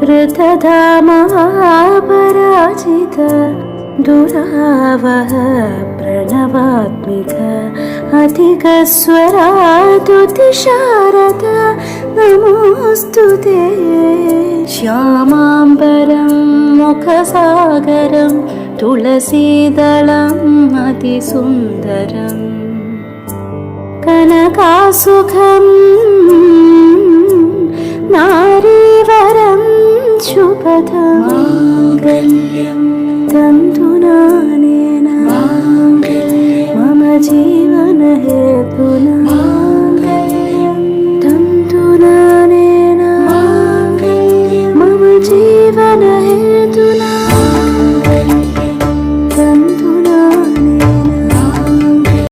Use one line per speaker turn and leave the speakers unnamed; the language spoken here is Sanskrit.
कृतधामपराजित दुरावह प्रणवात्मिक अधिकस्वरातुतिशारद नमोऽस्तु ते। श्यामाम्बरं मुखसागरं तुलसीदलम् अतिसुन्दरम् कनकासुखं नारीवरं शुभदं माङ्गल्यं तन्तुनानेन मम जीवने